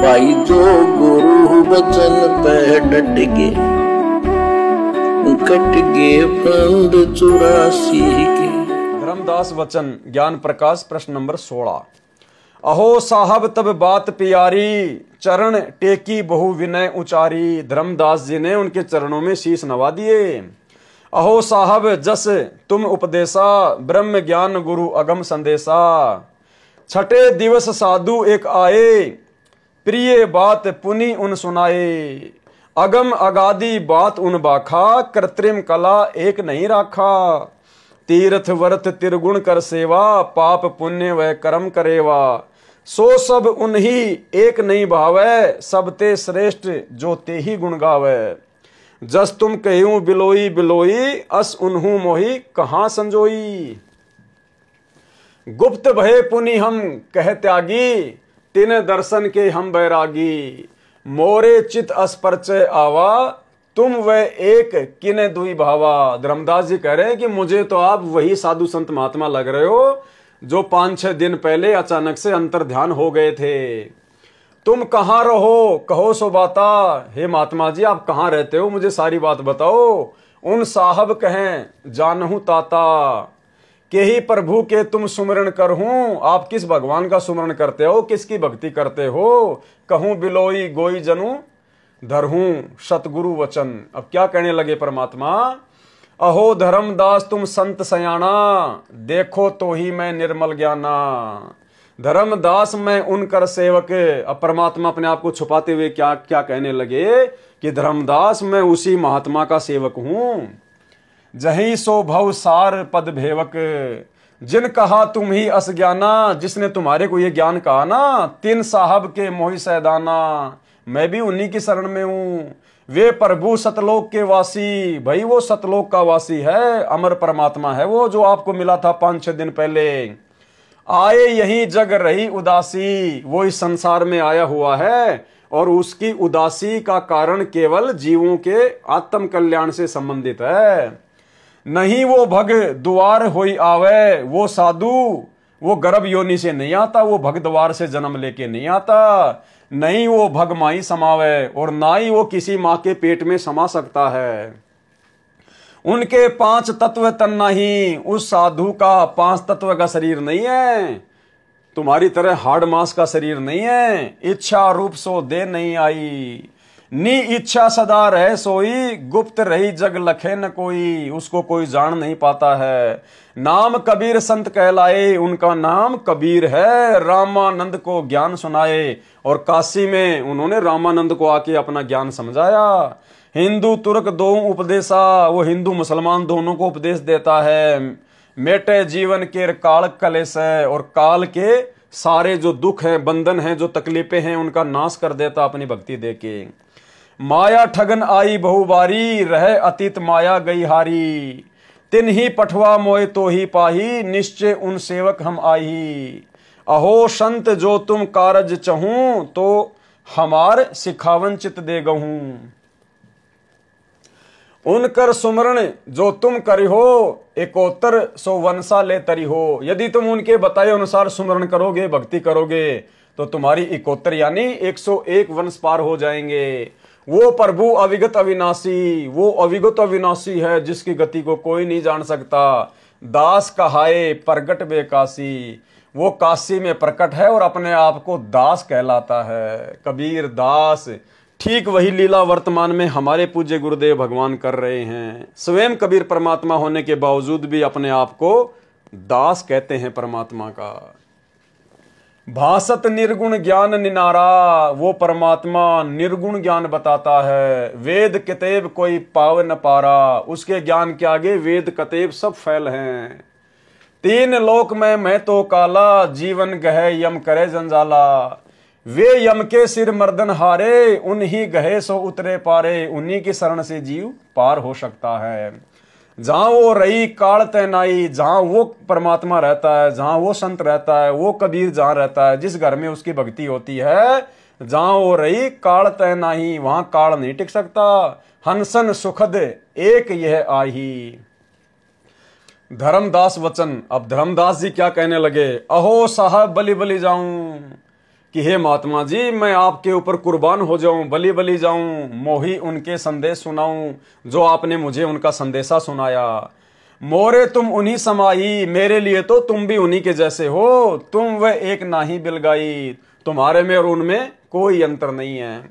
भाई जो गुरु वचन पे डट के कट गए फंद 84 के। धर्मदास वचन ज्ञान प्रकाश प्रश्न नंबर 16। अहो साहब तब बात प्यारी, चरण टेकी बहु विनय उचारी। धर्मदास जी ने उनके चरणों में शीश नवा दिए। अहो साहब जस तुम उपदेशा, ब्रह्म ज्ञान गुरु अगम संदेशा। छठे दिवस साधु एक आए, प्रिय बात पुनि उन सुनाए। अगम अगादि बात उन बाखा, कृत्रिम कला एक नहीं राखा। तीर्थ वर्थ तिरगुण कर सेवा, पाप पुण्य वह कर्म करेवा। सो सब उन्हीं एक नहीं भावै, सब ते श्रेष्ठ जो ते ही गुण गावै। जस तुम कहूं बिलोई बिलोई, अस उन्हू मोही कहां संजोई। गुप्त भय पुनि हम कह त्यागी, तिन दर्शन के हम बैरागी। मोरे चित अस्पर्चय आवा, तुम वह एक किने दुई भावा। धर्मदास जी कह रहे हैं कि मुझे तो आप वही साधु संत महात्मा लग रहे हो जो 5-6 दिन पहले अचानक से अंतर ध्यान हो गए थे। तुम कहाँ रहो कहो सो बाता। हे महात्मा जी आप कहाँ रहते हो, मुझे सारी बात बताओ। उन साहब कहें जानहूं ताता, के ही प्रभु के तुम सुमरण करहूं। आप किस भगवान का सुमरण करते हो, किसकी भक्ति करते हो। कहूं बिलोई गोई जनू, धरहूं सतगुरु वचन। अब क्या कहने लगे परमात्मा। अहो धर्मदास तुम संत सयाना, देखो तो ही मैं निर्मल ज्ञाना। धर्मदास मैं उनकर सेवक। अब परमात्मा अपने आप को छुपाते हुए क्या क्या कहने लगे कि धर्मदास मैं उसी महात्मा का सेवक हूं। जही सो भव सार पद भेवक, जिन कहा तुम ही अस ज्ञाना। जिसने तुम्हारे को ये ज्ञान कहा ना, 3 साहब के मोहि सैदाना। मैं भी उन्हीं की शरण में हूं। वे प्रभु सतलोक के वासी, भाई वो सतलोक का वासी है, अमर परमात्मा है वो जो आपको मिला था 5-6 दिन पहले। आए यही जग रही उदासी, वो इस संसार में आया हुआ है और उसकी उदासी का कारण केवल जीवों के आत्म कल्याण से संबंधित है। नहीं वो भग द्वार होई आवे, वो साधु वो गर्भ योनि से नहीं आता, वो भग द्वार से जन्म लेके नहीं आता। नहीं वो भग माई समावे, और ना ही वो किसी मां के पेट में समा सकता है। उनके 5 तत्व तन नहीं, उस साधु का 5 तत्व का शरीर नहीं है। तुम्हारी तरह हाड़ मांस का शरीर नहीं है। इच्छा रूप सो दे नहीं आई, नी इच्छा सदा रहे सोई। गुप्त रही जग लखे न कोई, उसको कोई जान नहीं पाता है। नाम कबीर संत कहलाए, उनका नाम कबीर है। रामानंद को ज्ञान सुनाए, और काशी में उन्होंने रामानंद को आके अपना ज्ञान समझाया। हिंदू तुर्क दो उपदेशा, वो हिंदू मुसलमान दोनों को उपदेश देता है। मेटे जीवन के काल कलेश है, और काल के सारे जो दुख हैं बंधन हैं जो तकलीफें हैं उनका नाश कर देता अपनी भक्ति देके। माया ठगन आई बहुबारी, रहे अतीत माया गई हारी। तिन ही पठवा मोय तो ही पाही, निश्चय उन सेवक हम आही। अहो संत जो तुम कारज चहूं, तो हमार सिखावन चित दे गहूं। उनकर सुमरण जो तुम करी हो, 71 सौ वंशा ले तरी हो। यदि तुम उनके बताए अनुसार सुमरण करोगे, भक्ति करोगे, तो तुम्हारी 71 यानी 101 वंश पार हो जाएंगे। वो प्रभु अविगत अविनाशी, वो अविगत अविनाशी है जिसकी गति को कोई नहीं जान सकता। दास कहाए प्रगट बेकाशी, वो काशी में प्रकट है और अपने आप को दास कहलाता है। कबीर दास, ठीक वही लीला वर्तमान में हमारे पूज्य गुरुदेव भगवान कर रहे हैं। स्वयं कबीर परमात्मा होने के बावजूद भी अपने आप को दास कहते हैं परमात्मा का। भासत निर्गुण ज्ञान निनारा, वो परमात्मा निर्गुण ज्ञान बताता है। वेद किताब कोई पाव न पारा, उसके ज्ञान के आगे वेद कतेब सब फैल हैं। 3 लोक में मैं तो काला, जीवन गहे यम करे जंजाला। वे यम के सिर मर्दन हारे, उन्हीं गहे सो उतरे पारे। उन्हीं की शरण से जीव पार हो सकता है। जहां वो रही काल तैनाई, जहां वो परमात्मा रहता है, जहां वो संत रहता है, वो कबीर जहां रहता है, जिस घर में उसकी भक्ति होती है, जहां वो रही काल तैनाई, वहां काल नहीं टिक सकता। हंसन सुखद एक यह आही। धर्मदास वचन। अब धर्मदास जी क्या कहने लगे। अहो साहब बलि बलि जाऊं, कि हे महात्मा जी, मैं आपके ऊपर कुर्बान हो जाऊं, बलि बलि जाऊं, मोही उनके संदेश सुनाऊं जो आपने मुझे उनका संदेशा सुनाया। मोरे तुम उन्हीं समाई, मेरे लिए तो तुम भी उन्हीं के जैसे हो। तुम वह एक नाही बिलगाई, तुम्हारे में और उनमें कोई अंतर नहीं है।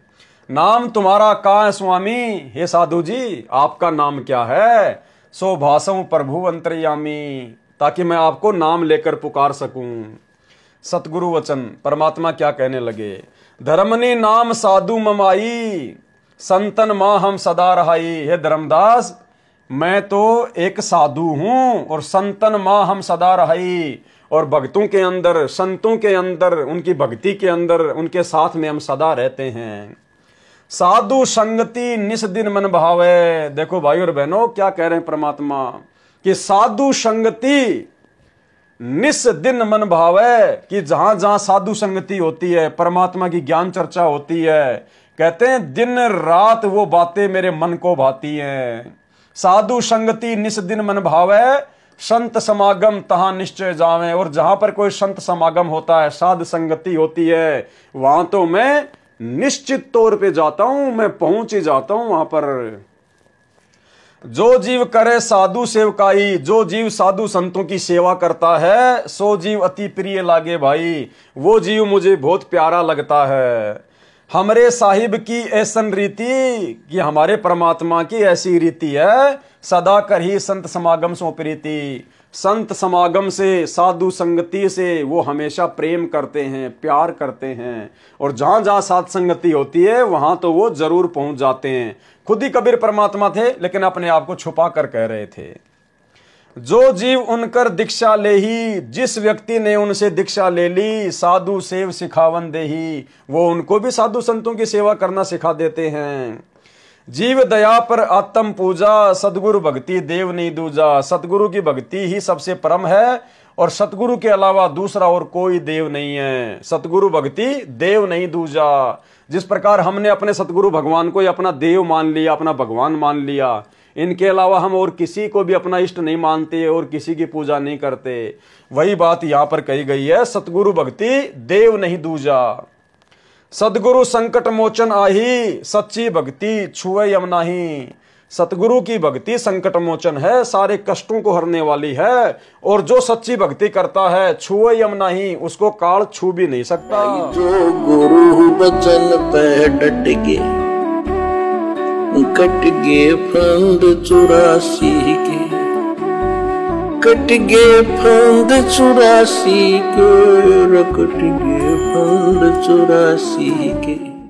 नाम तुम्हारा का है स्वामी, हे साधु जी आपका नाम क्या है। सो भाषण प्रभु अंतर्यामी, ताकि मैं आपको नाम लेकर पुकार सकूं। सतगुरु वचन परमात्मा क्या कहने लगे। धर्मनी नाम साधु ममाई, संतन मां हम सदा रहाई। हे धर्मदास, मैं तो एक साधु हूं और संतन मां हम सदा रहाई। और भक्तों के अंदर, संतों के अंदर, उनकी भक्ति के अंदर, उनके साथ में हम सदा रहते हैं। साधु संगति निस दिन मन भावे। देखो भाई और बहनों, क्या कह रहे हैं परमात्मा कि साधु संगति निस दिन मन भावे, कि जहां जहां साधु संगति होती है, परमात्मा की ज्ञान चर्चा होती है, कहते हैं दिन रात वो बातें मेरे मन को भाती हैं। साधु संगति निस दिन मन भावे, संत समागम तहां निश्चय जावे। और जहां पर कोई संत समागम होता है, साध संगति होती है, वहां तो मैं निश्चित तौर पे जाता हूं, मैं पहुंच ही जाता हूं वहां पर। जो जीव करे साधु सेवकाई, जो जीव साधु संतों की सेवा करता है, सो जीव अति प्रिय लागे भाई, वो जीव मुझे बहुत प्यारा लगता है। हमरे साहिब की ऐसन रीति, कि हमारे परमात्मा की ऐसी रीति है, सदा कर ही संत समागम सो प्रीति। संत समागम से, साधु संगति से वो हमेशा प्रेम करते हैं, प्यार करते हैं। और जहां जहां साध संगति होती है, वहां तो वो जरूर पहुंच जाते हैं। खुद ही कबीर परमात्मा थे, लेकिन अपने आप को छुपा कर कह रहे थे। जो जीव उनकर दीक्षा ले ही, जिस व्यक्ति ने उनसे दीक्षा ले ली, साधु सेव सिखावन दे ही, वो उनको भी साधु संतों की सेवा करना सिखा देते हैं। जीव दया पर आत्म पूजा, सदगुरु भक्ति देव नहीं दूजा। सतगुरु की भक्ति ही सबसे परम है, और सतगुरु के अलावा दूसरा और कोई देव नहीं है। सतगुरु भक्ति देव नहीं दूजा। जिस प्रकार हमने अपने सतगुरु भगवान को अपना देव मान लिया, अपना भगवान मान लिया, इनके अलावा हम और किसी को भी अपना इष्ट नहीं मानते और किसी की पूजा नहीं करते, वही बात यहां पर कही गई है। सतगुरु भक्ति देव नहीं दूजा। सदगुरु संकट मोचन आही, सच्ची भक्ति छुए यम नाही। सतगुरु की भक्ति संकट मोचन है, सारे कष्टों को हरने वाली है। और जो सच्ची भक्ति करता है, छुए यम नहीं, उसको काल छू भी नहीं सकता। जो गुरु बचन पे डट गे, कट गे फंद 84 के, कट गे फंद 84 के, कट गे फंद 84 के।